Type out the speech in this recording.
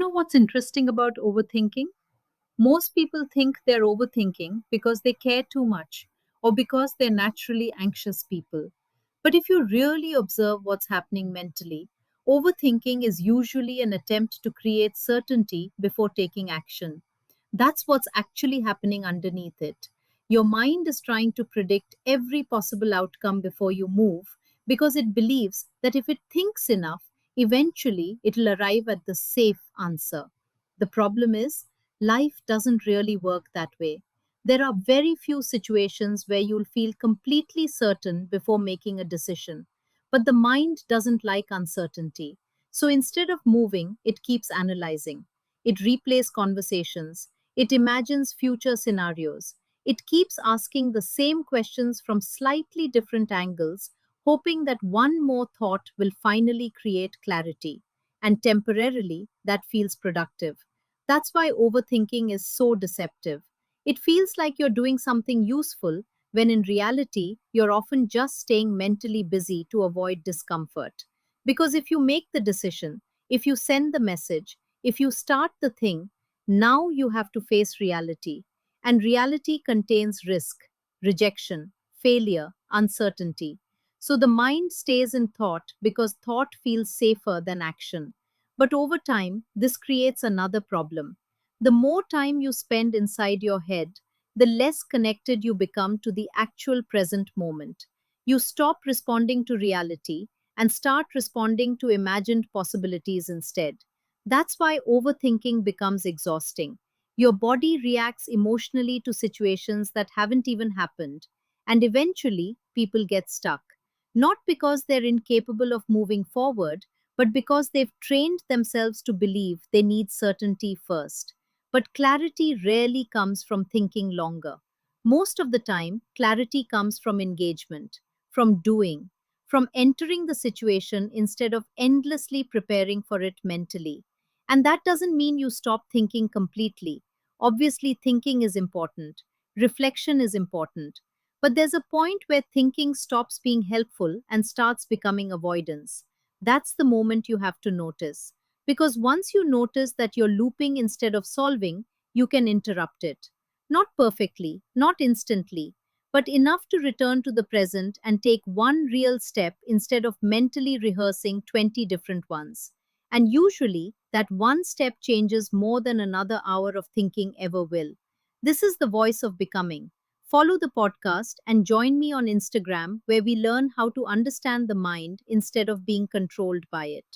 What's interesting about overthinking? Most people think they're overthinking because they care too much or because they're naturally anxious people. But if you really observe what's happening mentally, overthinking is usually an attempt to create certainty before taking action. That's what's actually happening underneath it. Your mind is trying to predict every possible outcome before you move because it believes that if it thinks enough, eventually it'll arrive at the safe answer. The problem is, life doesn't really work that way. There are very few situations where you'll feel completely certain before making a decision. But the mind doesn't like uncertainty. So instead of moving, it keeps analyzing. It replays conversations. It imagines future scenarios. It keeps asking the same questions from slightly different angles, hoping that one more thought will finally create clarity. And temporarily, that feels productive. That's why overthinking is so deceptive. It feels like you're doing something useful when in reality, you're often just staying mentally busy to avoid discomfort. Because if you make the decision, if you send the message, if you start the thing, now you have to face reality. And reality contains risk, rejection, failure, uncertainty. So the mind stays in thought because thought feels safer than action. But over time, this creates another problem. The more time you spend inside your head, the less connected you become to the actual present moment. You stop responding to reality and start responding to imagined possibilities instead. That's why overthinking becomes exhausting. Your body reacts emotionally to situations that haven't even happened, and eventually people get stuck. Not because they're incapable of moving forward, but because they've trained themselves to believe they need certainty first. But clarity rarely comes from thinking longer. Most of the time, clarity comes from engagement, from doing, from entering the situation instead of endlessly preparing for it mentally. And that doesn't mean you stop thinking completely. Obviously, thinking is important, reflection is important. But there's a point where thinking stops being helpful and starts becoming avoidance. That's the moment you have to notice. Because once you notice that you're looping instead of solving, you can interrupt it. Not perfectly, not instantly, but enough to return to the present and take one real step instead of mentally rehearsing 20 different ones. And usually, that one step changes more than another hour of thinking ever will. This is the voice of becoming. Follow the podcast and join me on Instagram where we learn how to understand the mind instead of being controlled by it.